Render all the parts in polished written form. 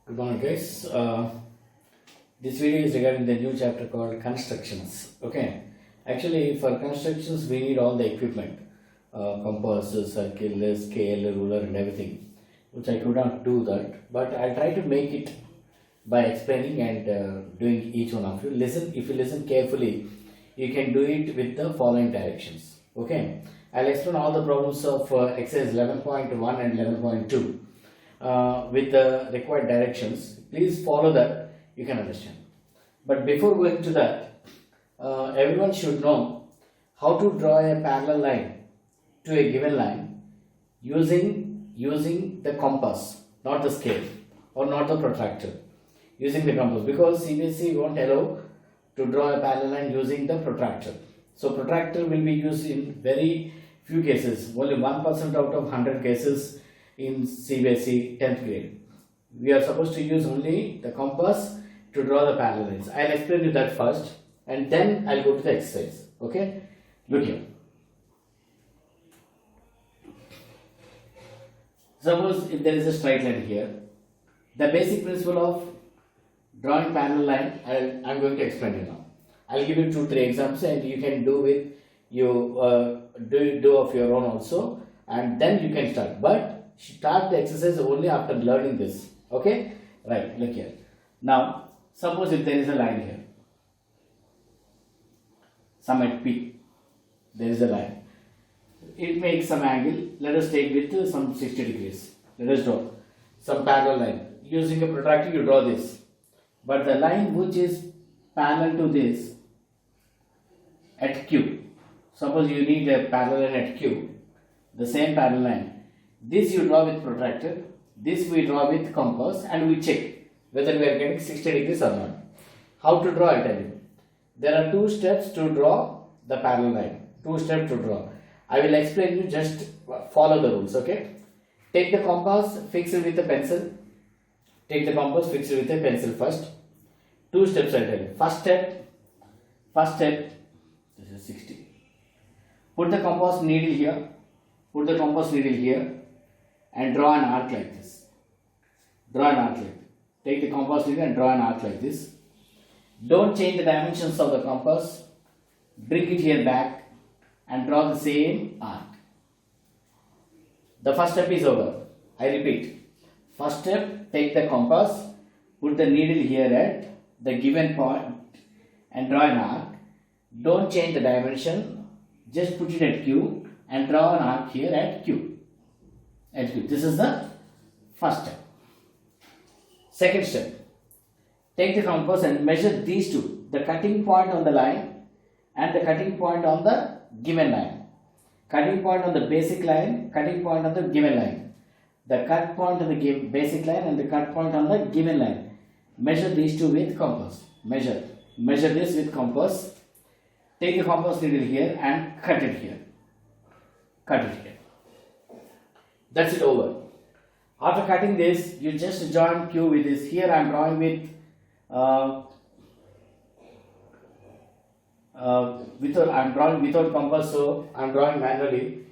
Good morning, guys. This video is regarding the new chapter called constructions. Okay, actually, for constructions, we need all the equipment compass, circle, scale, ruler, and everything, which I could not do that, but I'll try to make it by explaining and doing each one of you. Listen, if you listen carefully, you can do it with the following directions. Okay, I'll explain all the problems of exercise 11.1 and 11.2 with the required directions. Please follow that, you can understand. But before going to that, everyone should know how to draw a parallel line to a given line using the compass, not the scale or not the protractor. Using the compass, because CBSE won't allow to draw a parallel line using the protractor. So protractor will be used in very few cases, only 1% out of 100 cases in CBSE 10th grade. We are supposed to use only the compass to draw the parallel lines. I'll explain you that first and then I'll go to the exercise. Okay, look here. Suppose if there is a straight line here, the basic principle of drawing parallel line I'm going to explain you now. I'll give you 2-3 examples and you can do with you do of your own also, and then you can start. But start the exercise only after learning this. Okay, right, look here. Now suppose if there is a line here, some at P, there is a line, it makes some angle. Let us take with some 60 degrees. Let us draw some parallel line. Using a protractor you draw this, but the line which is parallel to this at Q, suppose you need a parallel line at Q, the same parallel line, this you draw with protractor, this we draw with compass, and we check whether we are getting 60 degrees or not. How to draw, I tell you. There are 2 steps to draw the parallel line. 2 steps to draw. I will explain you, just follow the rules, okay? Take the compass, fix it with a pencil. Take the compass, fix it with a pencil first. 2 steps I tell you. First step, this is 60. Put the compass needle here. Put the compass needle here and draw an arc like this. Draw an arc like this. Take the compass needle and draw an arc like this. Don't change the dimensions of the compass. Bring it here back and draw the same arc. The first step is over. I repeat. First step, take the compass, put the needle here at the given point and draw an arc. Don't change the dimension. Just put it at Q and draw an arc here at Q. At Q. This is the first step. Second step. Take the compass and measure these two. The cutting point on the line and the cutting point on the given line. Cutting point on the basic line, cutting point on the given line. The cut point on the basic line and the cut point on the given line. Measure these two with compass. Measure this with compass. Take the compass needle here and cut it here. Cut it here. That's it, over. After cutting this, you just join Q with this. Here I am drawing with without compass, so I am drawing manually,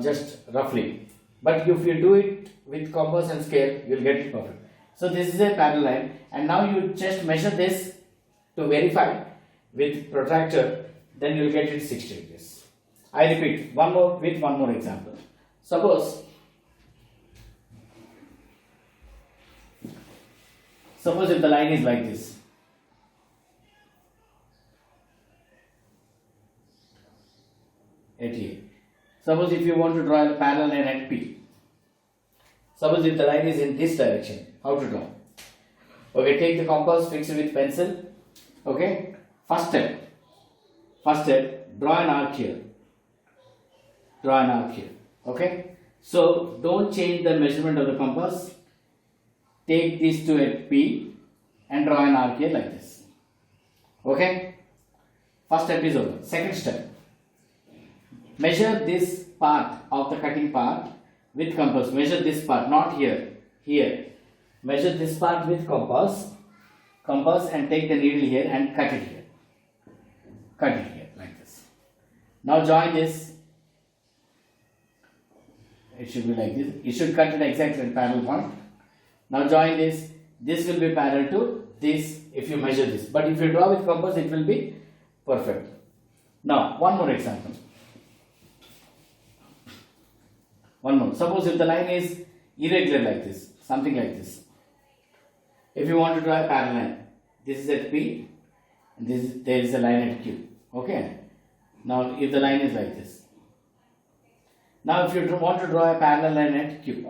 just roughly. But if you do it with compass and scale, you will get it perfect. So this is a parallel line, and now you just measure this to verify with protractor, then you will get it 60 degrees. I repeat, one more example. Suppose if the line is like this. At here. Suppose if you want to draw a parallel line at P. Suppose if the line is in this direction, how to draw? Okay, take the compass, fix it with pencil. Okay, first step, draw an arc here. Draw an arc here. Okay, so don't change the measurement of the compass. Take these two at P and draw an arc here like this. Okay, first step is over. Second step, measure this part of the cutting part with compass. Measure this part, not here, here. Measure this part with compass and take the needle here and cut it here. Cut it here like this. Now join this. It should be like this. You should cut it exactly at parallel point. Now join this. this will be parallel to this if you measure this. But if you draw with compass, it will be perfect. Now, one more example. One more. Suppose if the line is irregular like this, something like this. If you want to draw a parallel, this is at P, and there is a line at Q. Okay. Now, if the line is like this. Now, if you want to draw a parallel line at Q,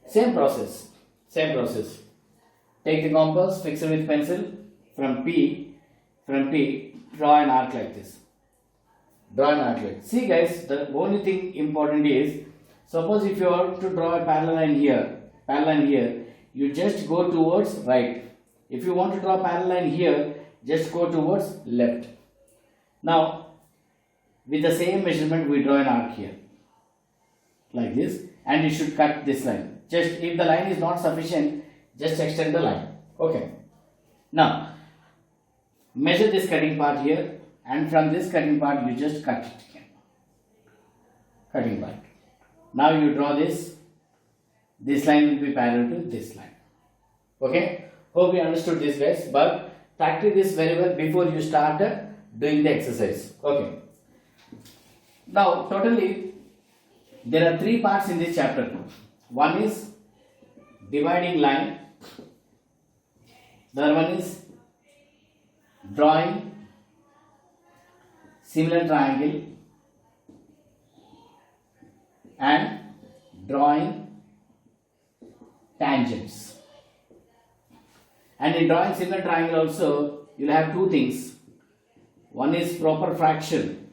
same process. Take the compass, fix it with pencil. From P, draw an arc like this. See guys, the only thing important is, suppose if you are to draw a parallel line here, you just go towards right. If you want to draw a parallel line here, just go towards left. Now, with the same measurement, we draw an arc here, like this, and you should cut this line. Just if the line is not sufficient, just extend the line. Okay. Now, measure this cutting part here, and from this cutting part, you just cut it again. Cutting part. Now you draw this. This line will be parallel to this line. Okay. Hope you understood this, guys. But practice this very well before you start doing the exercise. Okay. Now, totally, there are 3 parts in this chapter. One is dividing line. The other one is drawing similar triangle and drawing tangents. And in drawing similar triangle also, you will have 2 things. One is proper fraction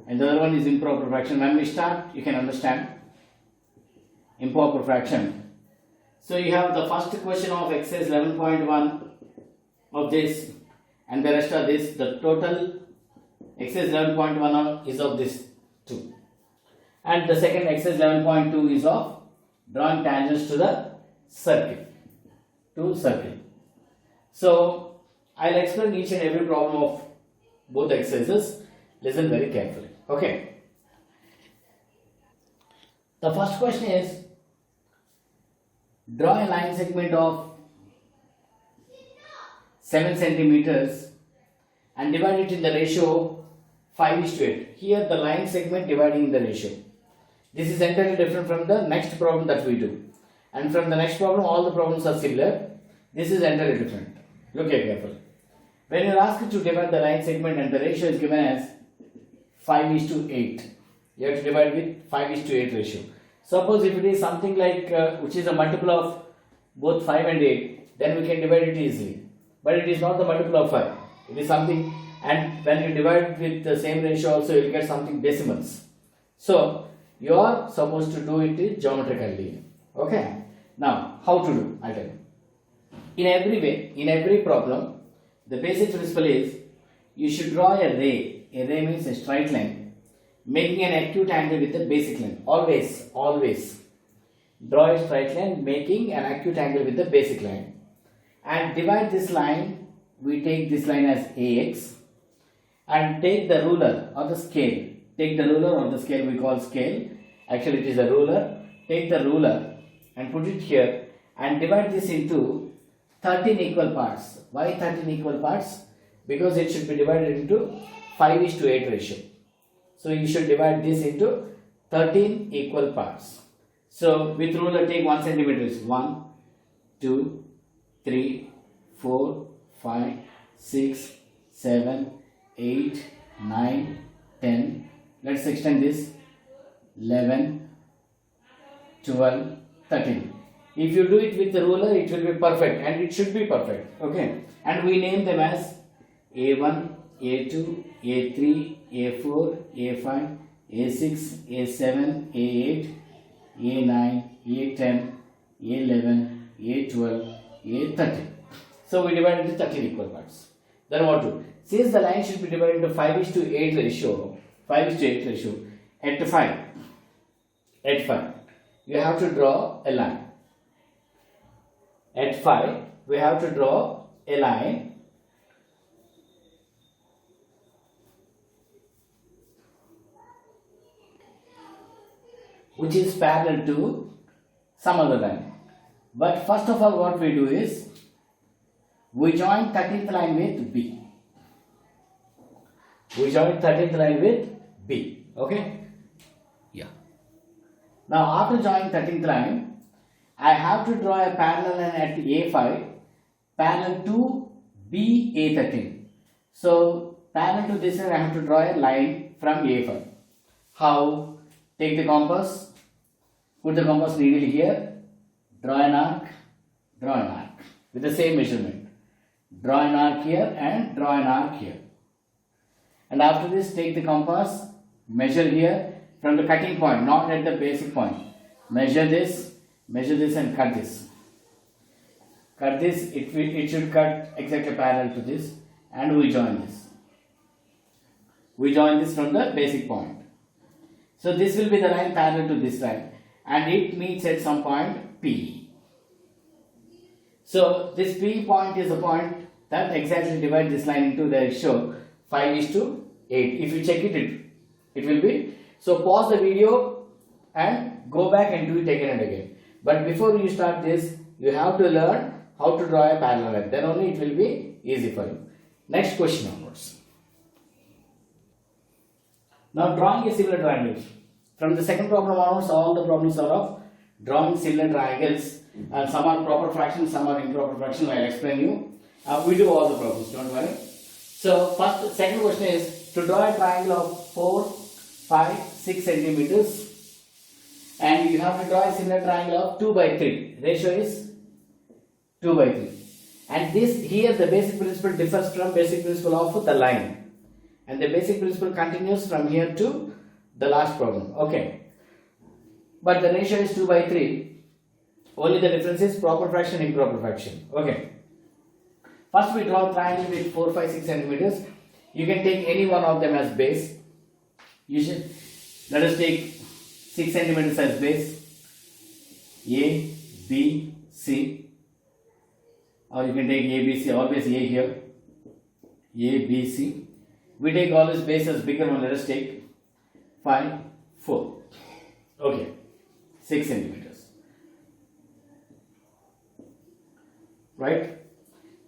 and the other one is improper fraction. When we start, you can understand improper fraction. So you have the first question of exercise 11.1 of this, and the rest of this. The total exercise 11.1 is of this 2, and the second exercise 11.2 is of drawing tangents to the circle. So I'll explain each and every problem of both exercises. Listen very carefully. Okay. The first question is, draw a line segment of 7 centimeters and divide it in the ratio 5:8. Here the line segment dividing in the ratio. This is entirely different from the next problem that we do. And from the next problem, all the problems are similar. This is entirely different. Look at carefully. When you are asked to divide the line segment and the ratio is given as 5:8, you have to divide with 5:8 ratio. Suppose if it is something like which is a multiple of both 5 and 8, then we can divide it easily. But it is not the multiple of 5. It is something, and when you divide with the same ratio also, you will get something decimals. So you are supposed to do it geometrically. Okay. Now, how to do? I'll tell you. In every way, in every problem, the basic principle is you should draw a ray. A ray means a straight line, making an acute angle with the basic line. Always draw a straight line, making an acute angle with the basic line, and divide this line. We take this line as AX, and take the ruler or the scale. Take the ruler or the scale, we call scale. Actually, it is a ruler. Take the ruler and put it here and divide this into 13 equal parts. Why 13 equal parts? Because it should be divided into 5:8 ratio. So you should divide this into 13 equal parts. So with ruler, take 1 centimeter is 1, 2, 3, 4, 5, 6, 7, 8, 9, 10. Let's extend this. 11, 12, 13. If you do it with the ruler, it will be perfect, and it should be perfect. Okay. And we name them as A1, A2, A3, A4, A5, A6, A7, A8, A9, A10, A11, A12, A13. So we divide into 13 equal parts. Then what to do? Since the line should be divided into 5:8 ratio, at 5, you have to draw a line. At 5, we have to draw a line which is parallel to some other line. But first of all, what we do is we join 13th line with B. We join 13th line with B. Okay? Yeah. Now after joining 13th line, I have to draw a parallel line at A5 parallel to BA13. So parallel to this line, I have to draw a line from A5. How? Take the compass, put the compass needle here, draw an arc with the same measurement. Draw an arc here and draw an arc here. And after this, take the compass, measure here from the cutting point, not at the basic point. Measure this and cut this. Cut this, it should cut exactly parallel to this, and we join this. We join this from the basic point. So this will be the line parallel to this line, and it meets at some point P. So this P point is the point that exactly divides this line into the ratio 5:8. If you check it will be. So pause the video and go back and do it again and again. But before you start this, you have to learn how to draw a parallel line. Then only it will be easy for you. Next question onwards. Now drawing a similar triangle. From the second problem onwards, all the problems are of drawing similar triangles, and some are proper fractions, some are improper fractions. I will explain you. We do all the problems, don't worry. So second question is to draw a triangle of 4, 5, 6 centimeters, and you have to draw a similar triangle of 2 by 3. Ratio is 2 by 3. And this here the basic principle differs from basic principle of the line, and the basic principle continues from here to the last problem. Okay, but the ratio is 2 by 3. Only the difference is proper fraction, improper fraction. Okay, first we draw a triangle with 4, 5, 6 centimeters. You can take any one of them as base. Let us take 6 centimeters as base. A, B, C, or you can take A, B, C. Always A here. A, B, C. We take always base as bigger one. Let us take 5, 4. Okay, 6 centimeters. Right?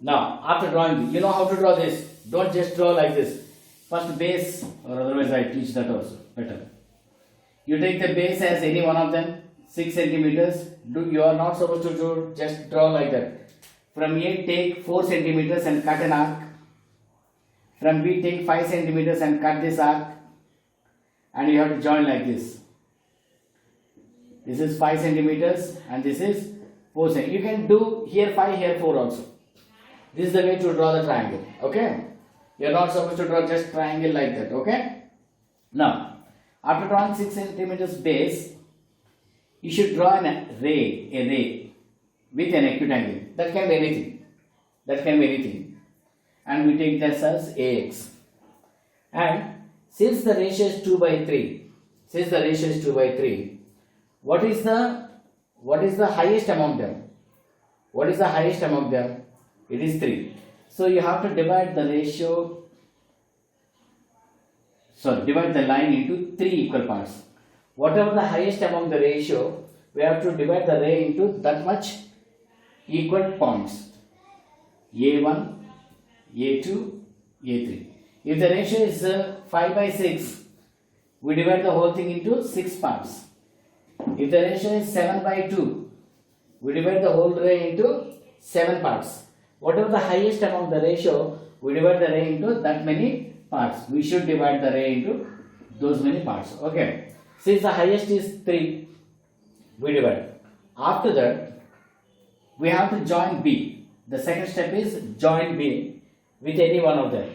Now, after drawing, you know how to draw this. Don't just draw like this. First base, or otherwise I teach that also better. You take the base as any one of them, 6 centimeters. You are not supposed to just draw like that. From A, take 4 centimeters and cut an arc. From B, take 5 centimeters and cut this arc. And you have to join like this. This is 5 centimeters and this is 4 centimeters. You can do here 5, here 4 also. This is the way to draw the triangle. Okay? You are not supposed to draw just triangle like that. Okay? Now, after drawing 6 centimeters base, you should draw a ray with an acute angle. That can be anything. And we take this as AX. And since the ratio is 2 by 3, what is the highest among them? It is 3. So you have to divide the line into 3 equal parts. Whatever the highest among the ratio, we have to divide the ray into that much equal points. A1, A2, A3. If the ratio is 5 by 6, we divide the whole thing into 6 parts. If the ratio is 7 by 2, we divide the whole ray into 7 parts. Whatever the highest among the ratio, we divide the ray into that many parts. We should divide the ray into those many parts. Okay. Since the highest is 3, we divide. After that, we have to join B. The second step is join B with any one of them.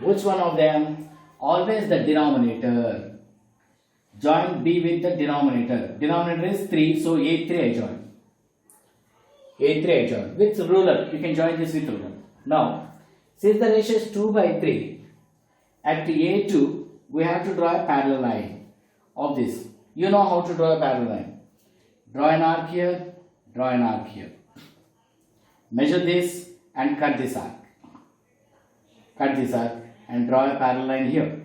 Which one of them? Always the denominator. Join B with the denominator. Denominator is 3, so A3 I join. With ruler. You can join this with ruler. Now, since the ratio is 2 by 3, at A2, we have to draw a parallel line of this. You know how to draw a parallel line. Draw an arc here, draw an arc here. Measure this and cut this arc. And draw a parallel line here.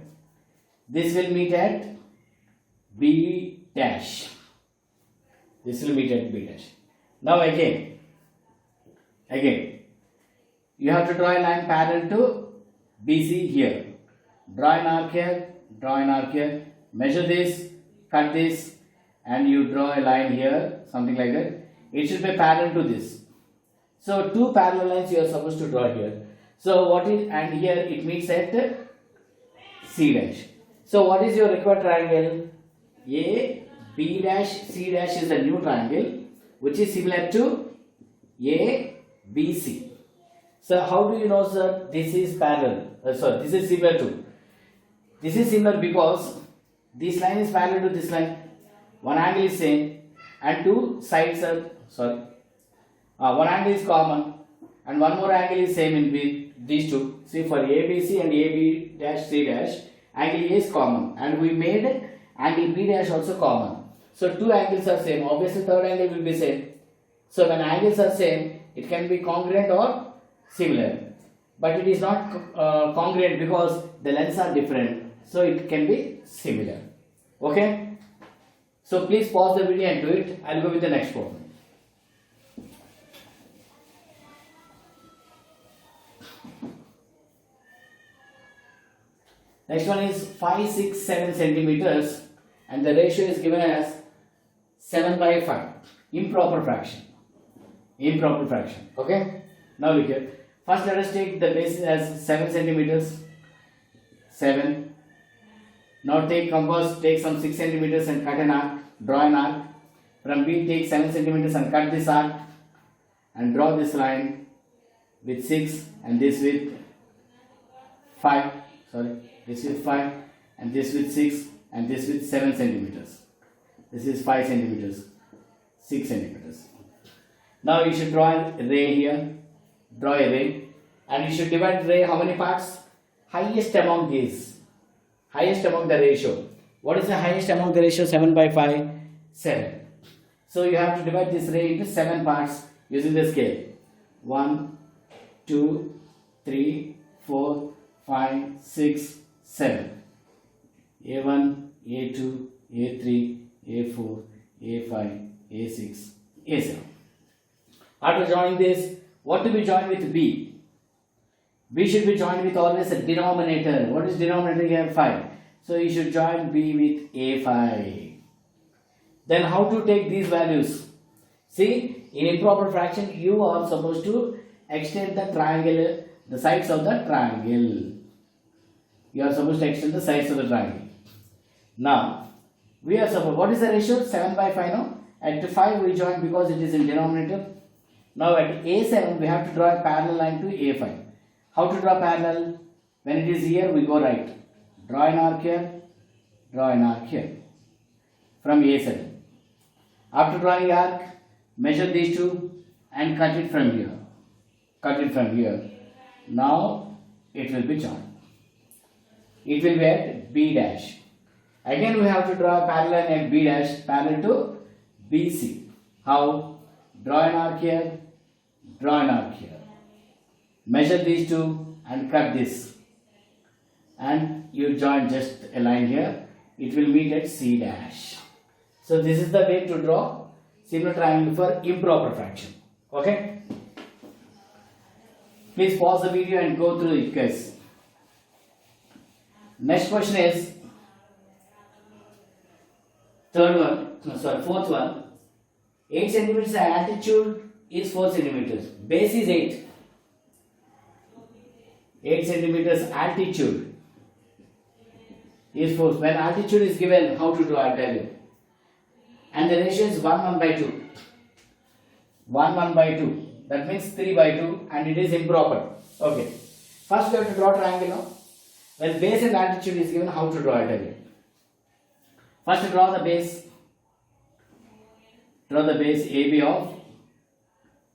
This will meet at B dash. Now again, Again, you have to draw a line parallel to BC here. Draw an arc here, draw an arc here, measure this, cut this, and you draw a line here, something like that. It should be parallel to this. So two parallel lines you are supposed to draw here. So what is, and here it meets at C dash. So what is your required triangle? A, B dash, C dash is the new triangle which is similar to A, B, C. So how do you know, sir, this is parallel? This is similar to. This is similar because this line is parallel to this line. One angle is same and two sides are, one angle is common and one more angle is same in these two. See, for ABC and AB dash C dash, angle A is common and we made angle B dash also common. So two angles are same. Obviously third angle will be same. So when angles are same, it can be congruent or similar. But it is not congruent because the lengths are different. So it can be similar. Okay? So please pause the video and do it. I'll go with the next problem. Next one is 5, 6, 7 centimeters and the ratio is given as 7 by 5. Improper fraction. Improper fraction. Okay? Now look here. First let us take the basis as 7 centimeters. 7. Now take compass, take some 6 centimeters and cut an arc. Draw an arc. From B take 7 centimeters and cut this arc. And draw this line with 6 and this with 5. This with 5 and this with 6 and this with 7 centimeters. This is 5 centimeters, 6 centimeters. Now you should draw a ray here. Draw a ray and you should divide ray how many parts? Highest among these. Highest among the ratio. What is the highest among the ratio? 7 by 5, 7. So you have to divide this ray into 7 parts using the scale. 1, 2, 3, 4, 5, 6, 7. A1, A2, A3, A4, A5, A6, A7. After joining this, what to be joined with B? B should be joined with always a denominator. What is denominator here? 5. So you should join B with A5. Then how to take these values? See, in improper fraction, you are supposed to extend the triangle, the sides of the triangle. You are supposed to extend the sides of the triangle. Now, we are supposed, what is the ratio? 7 by 5 now. At 5 we join because it is in denominator. Now at A7 we have to draw a parallel line to A5. How to draw parallel? When it is here we go right. Draw an arc here, draw an arc here. From A7. After drawing arc, measure these two and cut it from here. Cut it from here. Now it will be joined. It will be at B dash. Again we have to draw a parallel at B dash parallel to BC. How? Draw an arc here, draw an arc here. Measure these two and cut this. And you join just a line here. It will meet at C dash. So this is the way to draw similar triangle for improper fraction. Okay? Please pause the video and go through the case. Next question is fourth one. 8 centimeters altitude is 4 centimeters. Base is 8. 8 centimeters altitude is 4. When altitude is given, how to draw? I'll tell you. And the ratio is 1 by 2. 1 by 2. That means 3 by 2 and it is improper. Okay. First we have to draw triangle now. When base and altitude is given, how to draw? I'll tell you. First draw the base. Draw the base AB of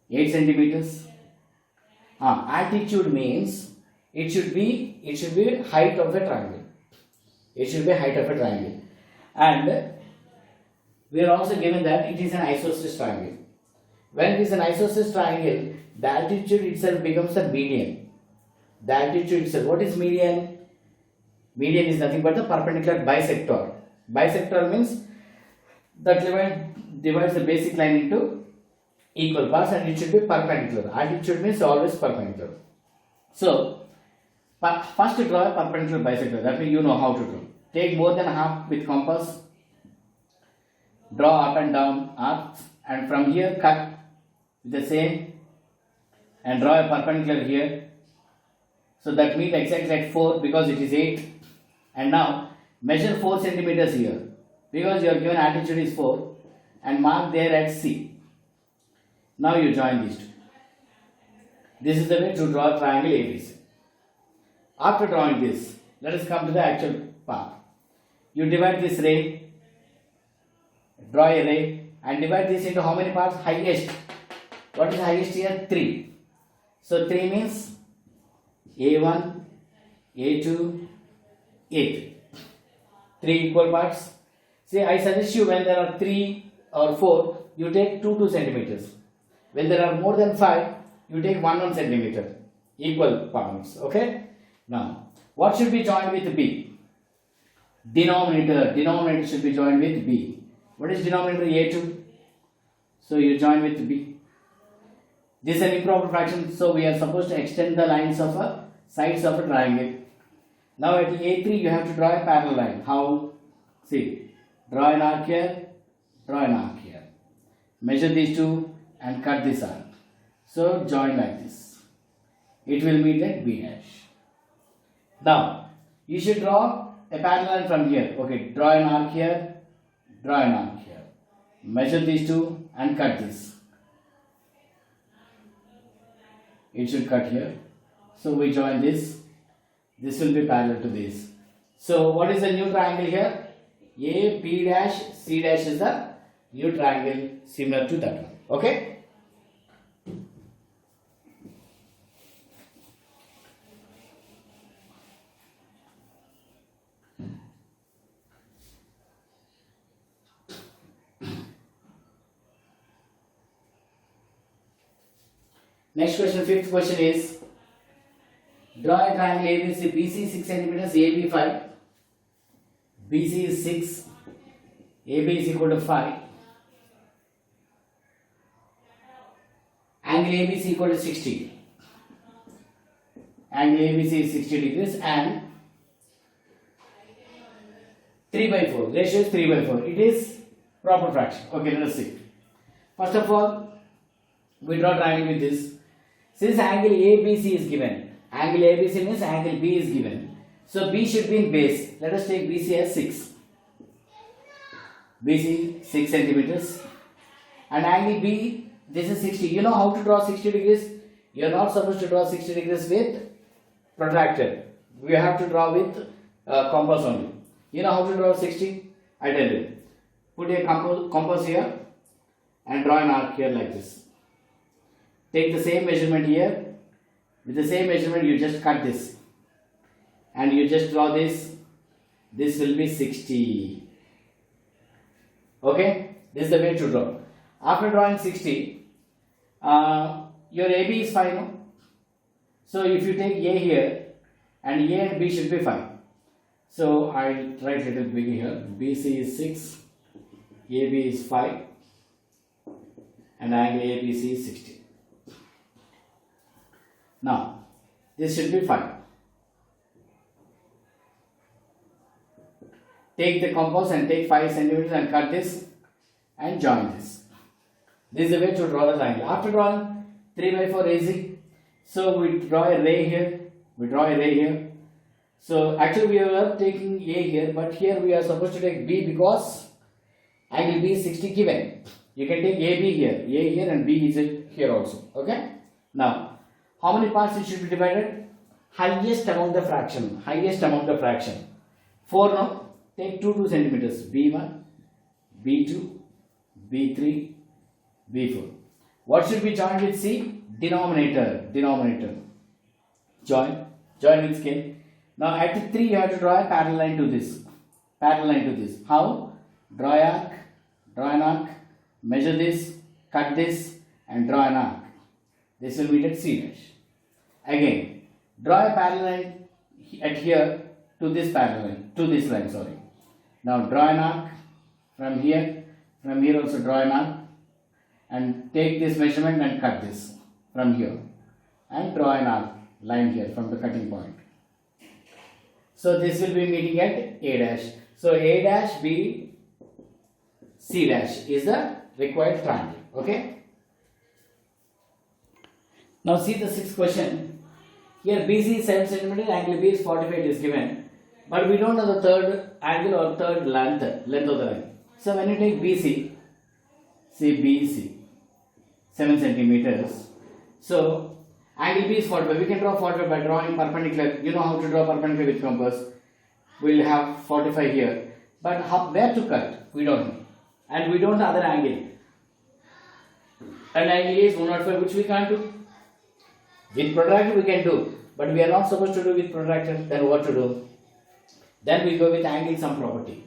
8 centimeters. Altitude means it should be height of a triangle. It should be height of a triangle. And we are also given that it is an isosceles triangle. When it is an isosceles triangle, the altitude itself becomes the median. The altitude itself. What is median? Median is nothing but the perpendicular bisector. Bisector means that divides the basic line into equal parts and it should be perpendicular. Attitude means always perpendicular. So, first draw a perpendicular bisector. That means you know how to draw. Take more than half with compass. Draw up and down arcs, and from here cut with the same and draw a perpendicular here. So that means exactly at 4 because it is 8. And now measure 4 centimeters here because your given attitude is 4 and mark there at C. Now you join these two. This is the way to draw a triangle ABC. After drawing this, let us come to the actual part. You divide this ray, draw a ray and divide this into how many parts? Highest. What is highest here? 3. So 3 means A1, A2, A3. 3 equal parts. See, I suggest you when there are 3 or 4, you take 2 centimeters. When there are more than 5, you take 1 centimeter. Equal parts. Okay? Now, what should be joined with B? Denominator. Denominator should be joined with B. What is denominator? A2. So you join with B. This is an improper fraction, so we are supposed to extend the lines of a sides of a triangle. Now at A3 you have to draw a parallel line. How? See, draw an arc here, draw an arc here. Measure these two and cut this arc. So join like this. It will meet at B dash. Now you should draw a parallel line from here. Okay, draw an arc here, draw an arc here. Measure these two and cut this. It should cut here. So we join this. This will be parallel to this. So what is the new triangle here? A, B dash, C dash is the new triangle similar to that one. Okay? Next question, fifth question is, draw a triangle ABC, BC 6 centimeters, AB 5, BC is 6, AB is equal to 5, angle ABC equal to 60, angle ABC is 60 degrees and 3 by 4, ratio is 3 by 4, it is proper fraction. Okay, let us see. First of all, we draw triangle with this. Since angle ABC is given, angle ABC means angle B is given. So B should be in base. Let us take BC as 6. BC 6 centimeters. And angle B, this is 60. You know how to draw 60 degrees? You are not supposed to draw 60 degrees with protractor. We have to draw with compass only. You know how to draw 60? I tell you. Put a compass here and draw an arc here like this. Take the same measurement here. With the same measurement, you just cut this. And you just draw this. This will be 60. Okay? This is the way to draw. After drawing 60, your AB is 5. No? So if you take A here, and A and B should be 5. So I'll write little big here. BC is 6. AB is 5. And angle ABC is 60. Now, this should be 5. Take the compass and take 5 centimeters and cut this and join this. This is the way to draw the triangle. After drawing 3 by 4 easy. So we draw a ray here. We draw a ray here. So actually we are taking A here, but here we are supposed to take B because angle B is 60 given. You can take AB here, A here and B is here also. Okay? Now, how many parts it should be divided? Highest among the fraction. Highest among the fraction. 4 now. Take 2 centimeters. B1, B2, B3, B4. What should be joined with C? Denominator. Denominator. Join. Join with scale. Now at 3 you have to draw a parallel line to this. Parallel line to this. How? Draw an arc. Draw an arc. Measure this. Cut this. And draw an arc. This will meet at C dash. Again, draw a parallel line at here to this parallel line, to this line, sorry. Now draw an arc from here also draw an arc and take this measurement and cut this from here and draw an arc line here from the cutting point. So this will be meeting at A dash. So A dash, B, C dash is the required triangle. Okay. Now see the sixth question. Here BC is 7 cm, angle B is 45 is given, but we don't know the third angle or third length of the line. So when you take BC, see BC 7 centimeters. So angle B is 45. We can draw 45 by drawing perpendicular. You know how to draw perpendicular with compass. We'll have 45 here, but where to cut? We don't know, and we don't know other angle. And angle A is 105, which we can't do. With protractor we can do, but we are not supposed to do with protractor. Then what to do? Then we go with angle sum property.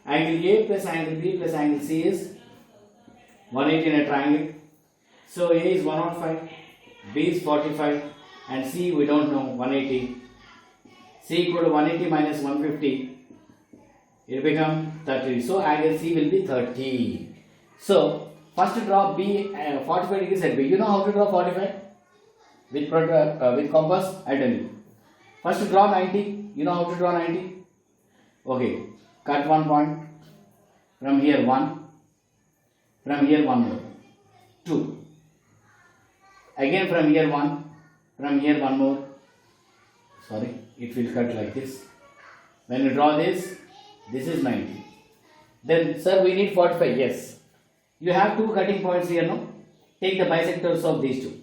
Angle A plus angle B plus angle C is 180 in a triangle. So A is 105, B is 45, and C we don't know, 180. C equal to 180 minus 150. It becomes 30. So angle C will be 30. So first to draw B 45 degrees at B. You know how to draw 45? With compass, I tell you. First to draw 90. You know how to draw 90? Okay. Cut one point. From here 1. From here 1 more. 2. Again from here 1. From here 1 more. Sorry. It will cut like this. When you draw this is 90. Then, sir, we need 45. Yes. You have two cutting points here, no? Take the bisectors of these two.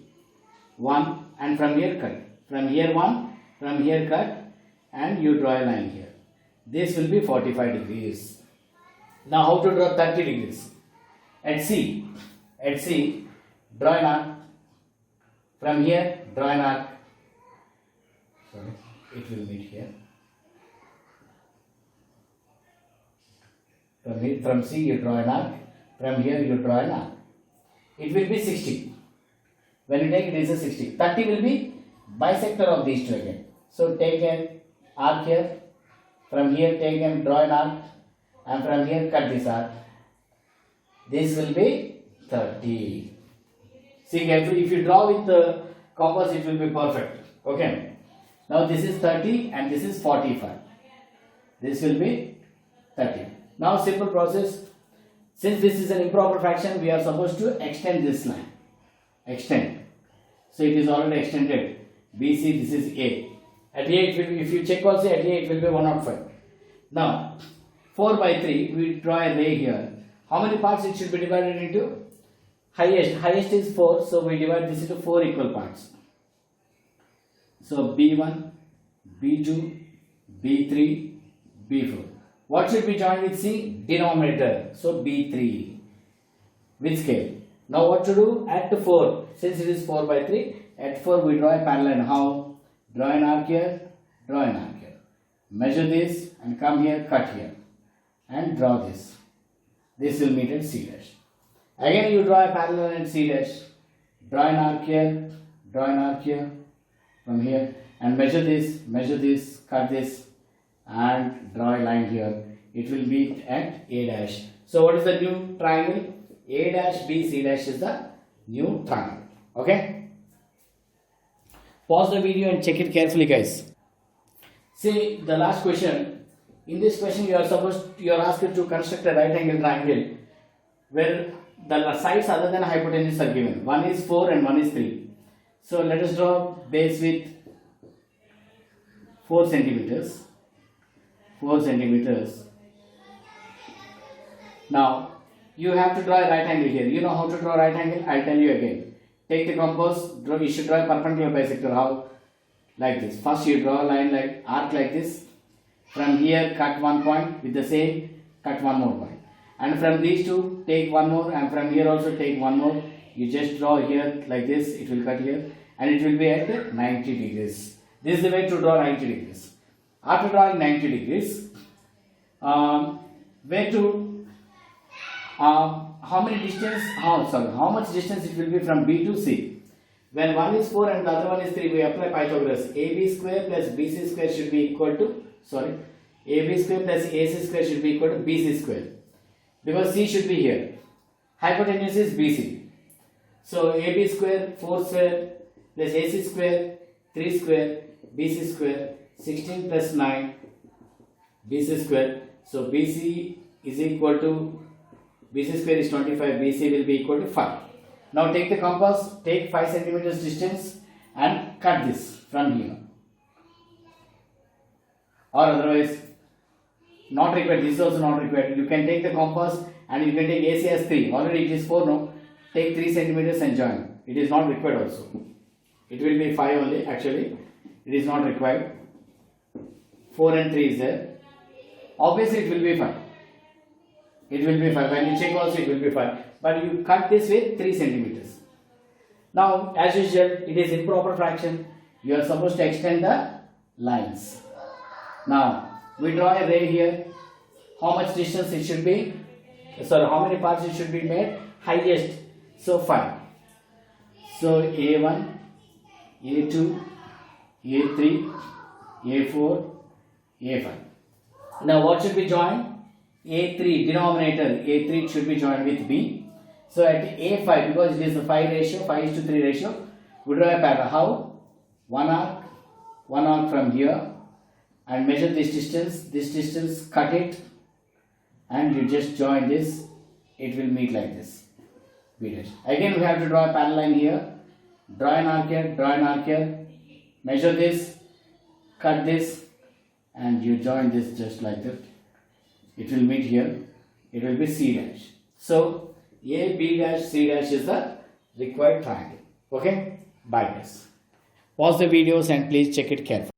1 and from here cut. From here 1, from here cut, and you draw a line here. This will be 45 degrees. Now how to draw 30 degrees? At C, draw an arc. From here, draw an arc. Sorry, it will meet here. From C you draw an arc. From here you draw an arc. It will be 60. When you take it is a 60. 30 will be bisector of these two again. So take an arc here. From here take and draw an arc. And from here cut this arc. This will be 30. See carefully, if you draw with the compass it will be perfect. Okay. Now this is 30 and this is 45. This will be 30. Now simple process. Since this is an improper fraction, we are supposed to extend this line. Extend. So it is already extended. BC, this is A. At A, it will be, if you check also at A, it will be 105. Now, 4 by 3, we draw a ray here. How many parts it should be divided into? Highest is 4, so we divide this into 4 equal parts. So B1, B2, B3, B4. What should be joined with C? Denominator. So B3 with scale. Now what to do? Add to 4. Since it is 4 by 3, at 4 we draw a parallel. How? Draw an arc here, draw an arc here. Measure this and come here, cut here. And draw this. This will meet at C dash. Again you draw a parallel at C dash. Draw an arc here, draw an arc here, from here. And measure this, cut this. And draw a line here. It will meet at A dash. So what is the new triangle? A dash B C dash is the new triangle. Okay. Pause the video and check it carefully, guys. See the last question. In this question, you are asked to construct a right angle triangle where the sides other than hypotenuse are given. One is 4 and one is 3. So let us draw base with 4 centimeters. 4 centimeters. Now you have to draw a right angle here. You know how to draw right angle? I'll tell you again. Take the compass. You should draw a perpendicular bisector. How? Like this. First you draw a line like arc like this. From here cut one point with the same. Cut one more point. And from these two take one more. And from here also take one more. You just draw here like this. It will cut here. And it will be at 90 degrees. This is the way to draw 90 degrees. After drawing 90 degrees, where to, how much distance it will be from B to C? When one is 4 and the other one is 3, we apply Pythagoras. AB square plus BC square should be equal to, AB square plus AC square should be equal to BC square. Because C should be here. hypotenuse is BC. So AB square 4 square plus AC square 3 square BC square 16 plus 9 BC square. So BC is equal to, BC square is 25, BC will be equal to 5. Now take the compass, take 5 centimeters distance and cut this from here. Or otherwise, not required, this is also not required. You can take the compass and you can take AC as 3. Already it is 4 now. Take 3 centimeters and join. It is not required also. It will be 5 only actually. It is not required. 4 and 3 is there. Obviously it will be 5. It will be 5. When you check also it will be 5. But you cut this with 3 centimeters. Now as usual, it is improper fraction. You are supposed to extend the lines. Now we draw a ray here. How much distance it should be? Sorry, how many parts it should be made? Highest. So 5. So A1, A2, A3, A4, A5. Now what should be joined? A3, denominator A3 should be joined with B. So at A5, because it is a 5 ratio, 5:3 ratio, we draw a parallel. How? One arc from here and measure this distance, cut it and you just join this, it will meet like this. B dash. Again we have to draw a parallel line here, draw an arc here, measure this, cut this and you join this just like that. It will meet here, it will be C dash. So A, B dash, C dash is the required triangle. Okay, bye guys. Pause the videos and please check it carefully.